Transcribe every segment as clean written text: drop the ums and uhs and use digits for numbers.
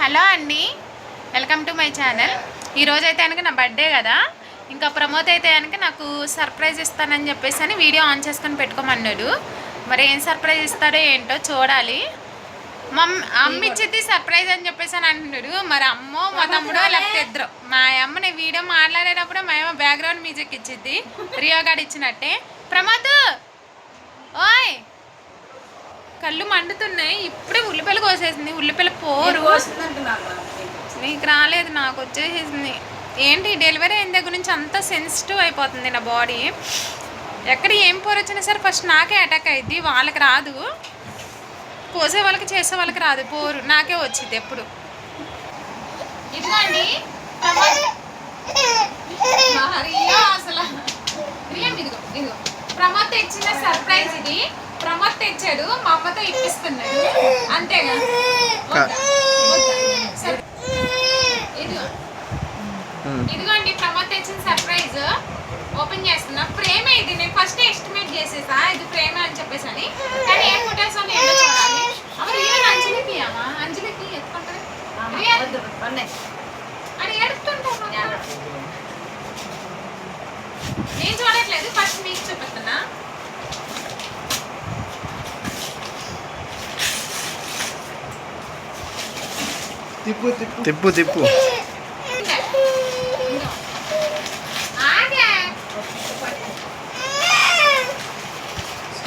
Hello అండి, welcome to my channel. ఈరోజైతే కనుక నా బర్త్డే కదా, ఇంకా ప్రమోద్ అయితే కనుక నాకు సర్ప్రైజ్ ఇస్తానని చెప్పేసి అని వీడియో ఆన్ చేసుకొని పెట్టుకోమన్నాడు. మరి ఏం సర్ప్రైజ్ ఇస్తాడో ఏంటో చూడాలి. అమ్మ ఇచ్చింది సర్ప్రైజ్ అని చెప్పేసి అని అంటున్నాడు. మరి అమ్మో మా తమ్ముడో లేకపోతే ఇద్దరు. మా అమ్మ నేను వీడియో మాట్లాడేటప్పుడు మా అమ్మ బ్యాక్గ్రౌండ్ మ్యూజిక్ ఇచ్చింది, రియో గార్డ్ ఇచ్చినట్టే. ప్రమోద్ ఓయ్, కళ్ళు మండుతున్నాయి. ఇప్పుడే ఉల్లిపాయలు కోసేసింది. ఉల్లిపాయలు పోరు నీకు రాలేదు, నాకు వచ్చేసింది. ఏంటి డెలివరీ అయిన దగ్గర నుంచి అంతా సెన్సిటివ్ అయిపోతుంది నా బాడీ. ఎక్కడ ఏం పోరు వచ్చినా సరే ఫస్ట్ నాకే అటాక్ అయ్యిద్ది, వాళ్ళకి రాదు. కోసే వాళ్ళకి చేసే వాళ్ళకి రాదు పోరు, నాకే వచ్చింది ఎప్పుడు. ఇదిగోండి అసలు ఇదిగో ఇదిగో ప్రమోద్ తెచ్చిన సర్ప్రైజ్ ఇది. ప్రమోద్ తెచ్చాడు, మా అమ్మతో ఇప్పిస్తున్నాడు అంతేగా. ఇదిగోండి ప్రమోద్ తెచ్చిన సర్ప్రైజ్ ఓపెన్ చేస్తున్నా. ప్రేమే ఇది, నేను ఫస్ట్ ఎస్టిమేట్ చేసేసా ఇది ప్రేమే అని చెప్పేసి అని. కానీ ఏ ఫోటోస్ అని ఏంటో చూడాలి. అంజలికి అమ్మా, అంజలికి ఎత్తుకుంటుంది అని ఎడుతుంటా. నేను చూడట్లేదు, ఫస్ట్ మీకు చూపిస్తున్నా. తిప్పు తిప్పు తిప్పు.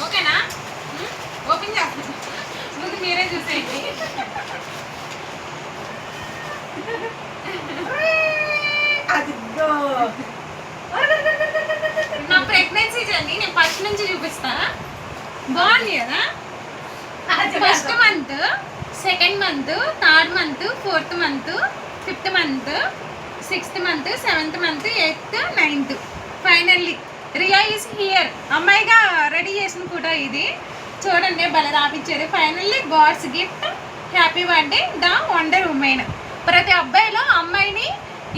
ఓకేనా? ఓపెన్ చేస్తా, ముందు మీరే చూసేయండి. నా ప్రెగ్నెన్సీ జర్నీ నేను ఫస్ట్ నుంచి చూపిస్తాను. బాగుంది కదా? First month, second month, third month, fourth month, fifth month, sixth month, seventh month, eighth, ninth. Finally Riya is here. అమ్మాయిగా రెడీ చేసిన ఫోటో ఇది చూడండి, భలే రాపించారు. Finally God's gift, happy birthday the wonder women. ప్రతి అబ్బాయిలో అమ్మాయిని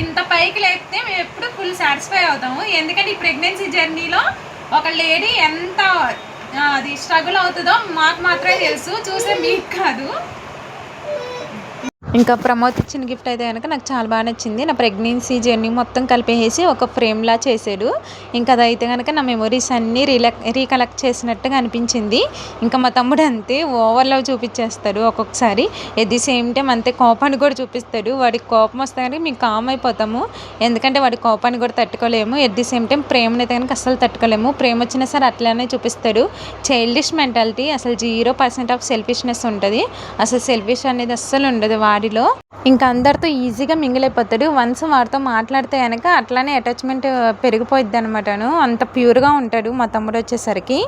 ఇంత పైకి లేపితే మేము ఎప్పుడు ఫుల్ సాటిస్ఫై అవుతాము. ఎందుకంటే ఈ ప్రెగ్నెన్సీ జర్నీలో ఒక లేడీ ఎంత అది స్ట్రగుల్ అవుతుందో మాకు మాత్రమే తెలుసు, చూసే మీకు కాదు. ఇంకా ప్రమోద్ ఇచ్చిన గిఫ్ట్ అయితే కనుక నాకు చాలా బాగా నచ్చింది. నా ప్రెగ్నెన్సీ జర్నీ మొత్తం కలిపేసి ఒక ఫ్రేమ్లా చేసాడు. ఇంకా అదైతే కనుక నా మెమొరీస్ అన్నీ రీకలెక్ట్ చేసినట్టుగా అనిపించింది. ఇంకా మా తమ్ముడు అంతే ఓవర్లో చూపించేస్తాడు ఒక్కొక్కసారి. ఎట్ ది సేమ్ టైం అంతే కోపాన్ని కూడా చూపిస్తాడు. వాడికి కోపం వస్తే కనుక మేము కామ్ అయిపోతాము, ఎందుకంటే వాడి కోపాన్ని కూడా తట్టుకోలేము. ఎట్ ది సేమ్ టైం ప్రేమను అయితే కనుక అస్సలు తట్టుకోలేము. ప్రేమ వచ్చినా సరే అట్లానే చూపిస్తాడు. చైల్డిష్ మెంటాలిటీ, అసలు 0% ఆఫ్ సెల్ఫిష్నెస్ ఉంటుంది. అసలు సెల్ఫిష్ అనేది అస్సలు ఉండదు వాడిలో. ఇంకా అందరితో ఈజీగా మింగిల్ అయిపోతాడు. వన్స్ వాడితో మాట్లాడితే కనుక అట్లానే అటాచ్మెంట్ పెరిగిపోయిద్ది అనమాట. అంత ప్యూర్గా ఉంటాడు మా తమ్ముడు వచ్చేసరికి.